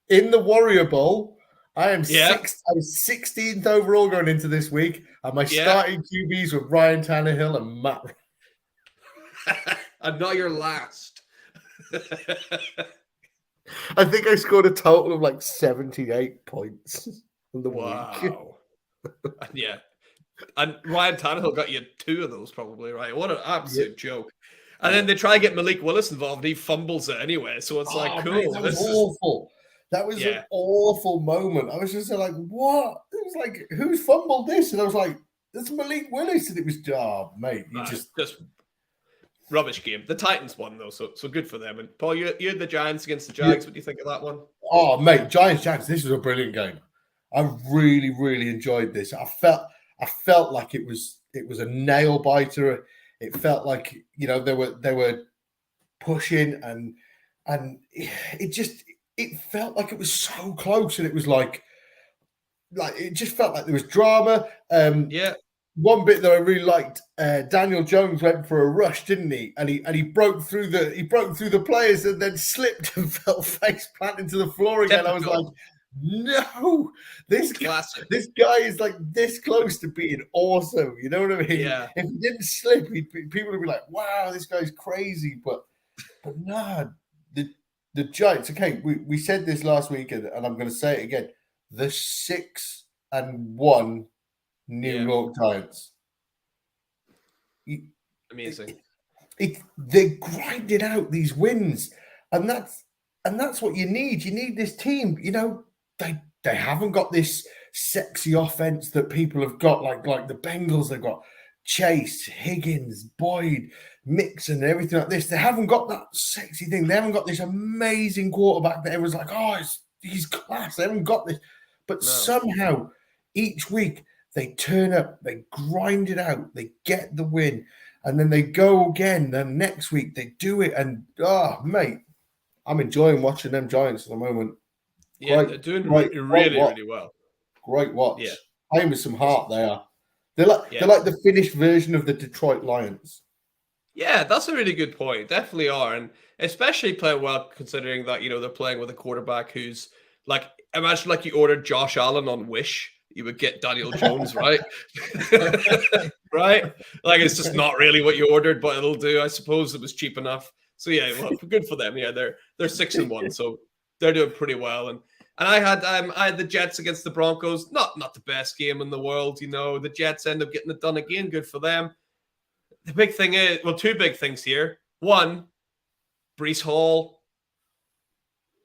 In the Warrior Bowl, I am 16th overall going into this week, and my starting QBs were Ryan Tannehill and Matt. And not your last. I think I scored a total of like 78 points in the week. Yeah. And Ryan Tannehill got you 2 of those probably, right? What an absolute joke. And then they try to get Malik Willis involved. He fumbles it anyway. So it's like, cool. Man, that was awful. That was an awful moment. I was just like, what? It was like, who's fumbled this? And I was like, it's Malik Willis. And it was, mate. You just rubbish game. The Titans won, though. So good for them. And Paul, you had the Giants against the Jags. What do you think of that one? Oh, mate, Giants-Jags. This was a brilliant game. I really, really enjoyed this. I felt like it was a nail biter. It felt like, they were pushing and it felt like it was so close, and it was like it just felt like there was drama. One bit that I really liked, Daniel Jones went for a rush, didn't he? And he broke through the players and then slipped and fell face plant into the floor again. I was like, No, Classic. this guy is like this close to being awesome. You know what I mean? Yeah. If he didn't slip, people would be like, "Wow, this guy's crazy." But nah, the Giants. Okay, we said this last week, and I'm going to say it again. The 6-1 New York Giants. Amazing. They grinded out these wins, and that's what you need. You need this team. You know, they haven't got this sexy offense that people have got, like the Bengals. They've got Chase, Higgins, Boyd, Mixon, and everything like this. They haven't got that sexy thing. They haven't got this amazing quarterback that everyone's like, oh, he's class. They haven't got this. But somehow, each week, they turn up, they grind it out, they get the win, and then they go again. Then next week, they do it. And, mate, I'm enjoying watching them Giants at the moment. Yeah, they're doing really well. Great watch. Yeah. Playing with some heart, they are. They're like the finished version of the Detroit Lions. Yeah, that's a really good point. Definitely are. And especially playing well considering that, they're playing with a quarterback who's like, imagine like you ordered Josh Allen on Wish, you would get Daniel Jones, right? Right? Like it's just not really what you ordered, but it'll do. I suppose it was cheap enough. So yeah, well, good for them. Yeah, they're 6-1, so they're doing pretty well. And I had the Jets against the Broncos. Not the best game in the world, The Jets end up getting it done again. Good for them. The big thing is, well, two big things here. One, Breece Hall.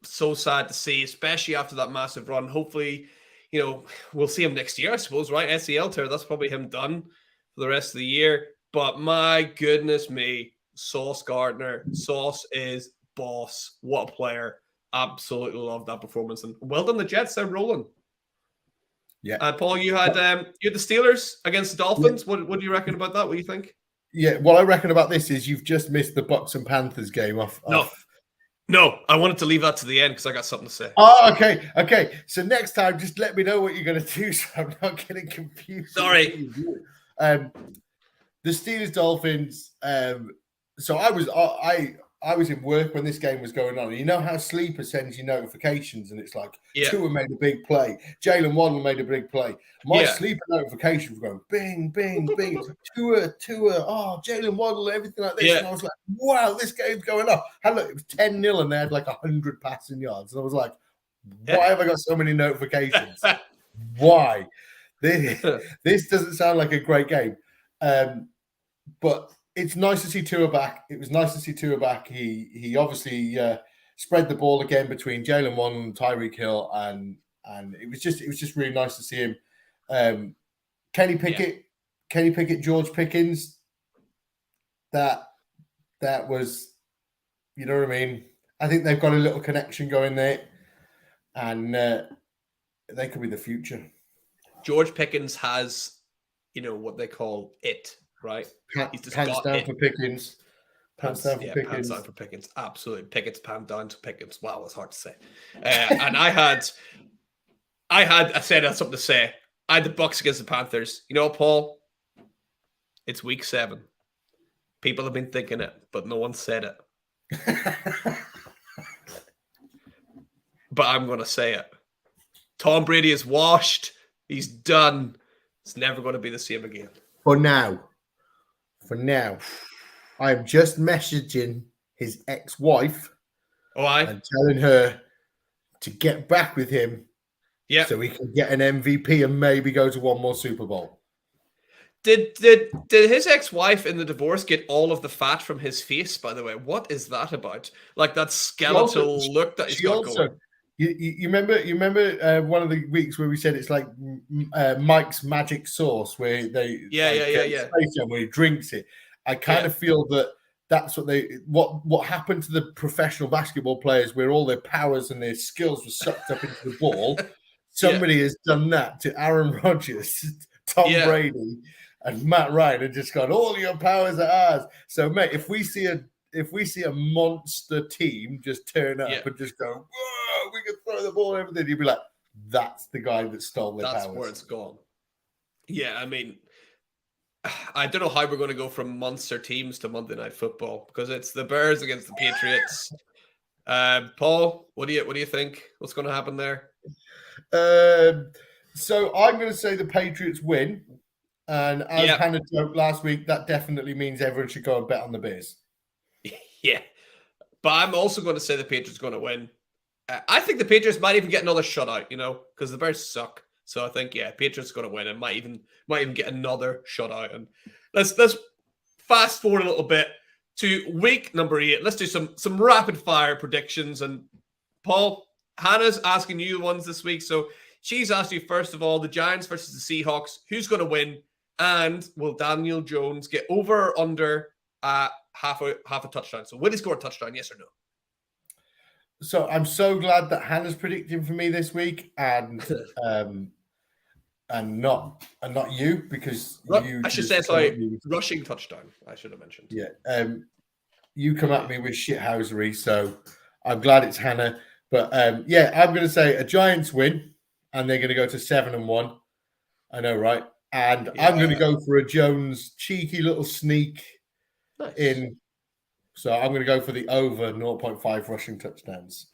So sad to see, especially after that massive run. Hopefully, we'll see him next year, I suppose, right? SEL tear, that's probably him done for the rest of the year. But my goodness me, Sauce Gardner. Sauce is boss. What a player. Absolutely love that performance. And well done, the Jets. They're rolling. Yeah. And Paul, you had the Steelers against the Dolphins. Yeah. What do you reckon about that? What do you think? Yeah, what I reckon about this is you've just missed the Bucks and Panthers game off. No, I wanted to leave that to the end because I got something to say. Oh, okay. So next time, just let me know what you're going to do so I'm not getting confused. Sorry. The Steelers Dolphins. So I was in work when this game was going on. And you know how Sleeper sends you notifications and it's like, Tua made a big play. Jalen Waddle made a big play. My Sleeper notification was going, bing, bing, bing. Tua, Jalen Waddle, everything like this. Yeah. And I was like, wow, this game's going up. And look, it was 10-0 and they had like 100 passing yards. And I was like, why have I got so many notifications? Why? This doesn't sound like a great game. But it's nice to see Tua back. It was nice to see Tua back. He obviously spread the ball again between Jalen Waddle and Tyreek Hill, and it was just really nice to see him. Kenny Pickett, George Pickens. That was, you know what I mean. I think they've got a little connection going there, and they could be the future. George Pickens has, what they call it. Right, he's just pants down for Pickens. Pants down for Pickens. Absolutely, Pickett's pants down to Pickens. Wow, it's hard to say. And I said something to say. I had the Bucks against the Panthers. You know, Paul, it's week 7. People have been thinking it, but no one said it. But I'm going to say it. Tom Brady is washed. He's done. It's never going to be the same again. For now, I'm just messaging his ex-wife and telling her to get back with him so he can get an MVP and maybe go to one more Super Bowl. Did his ex-wife in the divorce get all of the fat from his face, by the way? What is that about? Like that skeletal look that he's got going. You remember one of the weeks where we said it's like Mike's magic sauce where they where he drinks it. I kind of feel that's what happened to the professional basketball players where all their powers and their skills were sucked up into the ball. Somebody has done that to Aaron Rodgers, Tom Brady, and Matt Ryan and just gone, all your powers are ours. So mate, if we see a monster team just turn up and just go, whoa, we can throw the ball and everything, you'd be like, that's the guy that stole their powers. That's where it's gone. Yeah, I mean, I don't know how we're going to go from monster teams to Monday Night Football because it's the Bears against the Patriots. Paul, what do you think? What's going to happen there? So I'm going to say the Patriots win. And as Yep. Hannah joked last week, that definitely means everyone should go and bet on the Bears. Yeah. But I'm also going to say the Patriots are going to win. I think the Patriots might even get another shutout, because the Bears suck. So I think, Patriots are going to win and might even get another shutout. And let's fast forward a little bit to week number 8. Let's do some rapid fire predictions. And Paul, Hannah's asking you ones this week. So she's asked you, first of all, the Giants versus the Seahawks. Who's going to win? And will Daniel Jones get over or under half a touchdown? So will he score a touchdown, yes or no? So I'm so glad that Hannah's predicting for me this week, and not you, because you. I should say sorry. Rushing touchdown. I should have mentioned. Yeah. You come at me with shithousery, so I'm glad it's Hannah. But I'm going to say a Giants win, and they're going to go to 7-1. I know, right? And I'm going to go for a Jones cheeky little sneak in. So I'm going to go for the over 0.5 rushing touchdowns.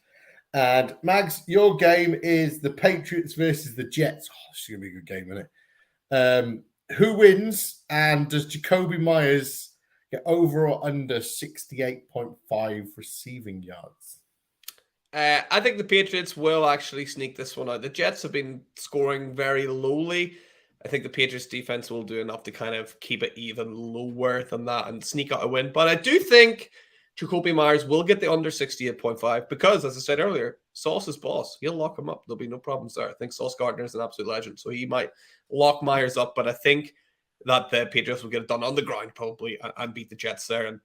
And Mags, your game is the Patriots versus the Jets. Oh, it's going to be a good game, isn't it? Who wins? And does Jacoby Myers get over or under 68.5 receiving yards? I think the Patriots will actually sneak this one out. The Jets have been scoring very lowly. I think the Patriots defense will do enough to kind of keep it even lower than that and sneak out a win. But I do think Jacoby Myers will get the under 68.5 because, as I said earlier, Sauce is boss. He'll lock him up. There'll be no problems there. I think Sauce Gardner is an absolute legend, so he might lock Myers up. But I think that the Patriots will get it done on the ground probably and beat the Jets there. And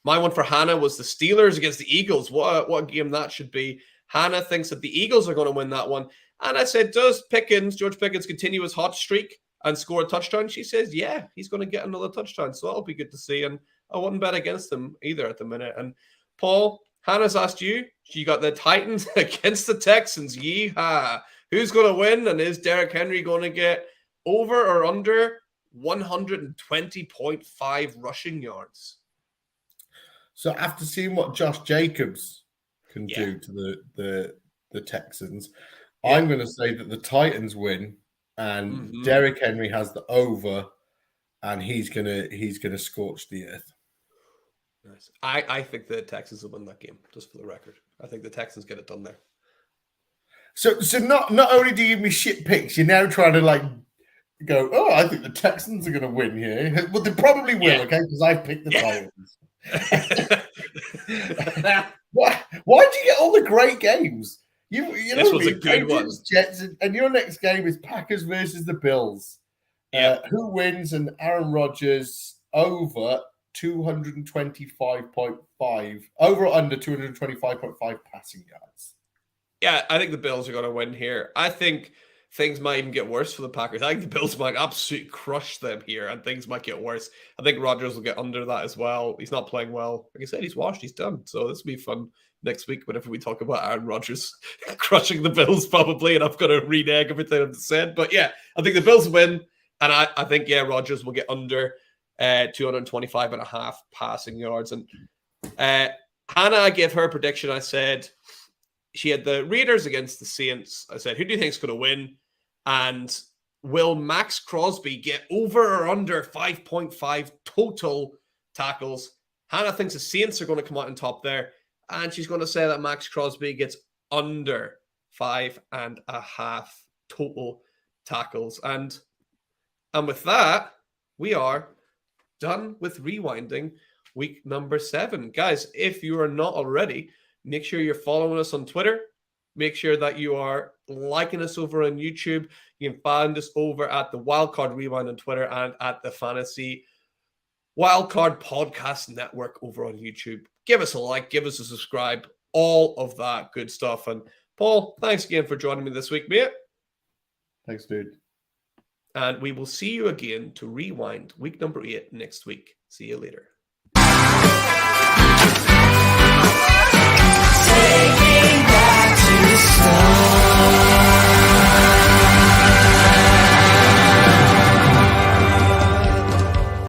my one for Hannah was the Steelers against the Eagles. What a game that should be. Hannah thinks that the Eagles are going to win that one. And I said, does George Pickens continue his hot streak and score a touchdown? She says, yeah, he's going to get another touchdown. So that'll be good to see. And I wouldn't bet against him either at the minute. And Paul, Hannah's asked you. She got the Titans against the Texans. Yeehaw. Who's going to win? And is Derrick Henry going to get over or under 120.5 rushing yards? So after seeing what Josh Jacobs can do to the Texans, I'm going to say that the Titans win. And Derrick Henry has the over, and he's gonna scorch the earth. Nice. I think the Texans will win that game, just for the record. I think the Texans get it done there. So not only do you give me shit picks, you're now trying to go, oh, I think the Texans are gonna win here. Well, they probably will, okay? Because I picked the Titans. Why do you get all the great games? You know this was a good one. Jets, and your next game is Packers versus the Bills. Who wins? And Aaron Rodgers over 225.5, over or under 225.5 passing yards. Yeah, I think the Bills are going to win here. I think things might even get worse for the Packers. I think the Bills might absolutely crush them here, and things might get worse. I think Rodgers will get under that as well. He's not playing well. Like I said, he's washed. He's done. So this will be fun next week whenever we talk about Aaron Rodgers crushing the Bills probably, and I've got to renege everything I've said. But yeah, I think the Bills win, and I think, Rodgers will get under 225.5 passing yards. And Hannah, I gave her a prediction. I said she had the Raiders against the Saints. I said, who do you think is going to win? And will Max Crosby get over or under 5.5 total tackles? Hannah thinks the Saints are going to come out on top there. And she's going to say that Max Crosby gets under 5.5 total tackles. And with that, we are done with rewinding week number 7. Guys, if you are not already, make sure you're following us on Twitter. Make sure that you are liking us over on YouTube. You can find us over at the Wildcard Rewind on Twitter and at the Fantasy Wildcard Podcast Network over on YouTube. Give us a like, give us a subscribe, all of that good stuff. And Paul, thanks again for joining me this week, mate. Thanks, dude. And we will see you again to rewind week number 8 next week. See you later.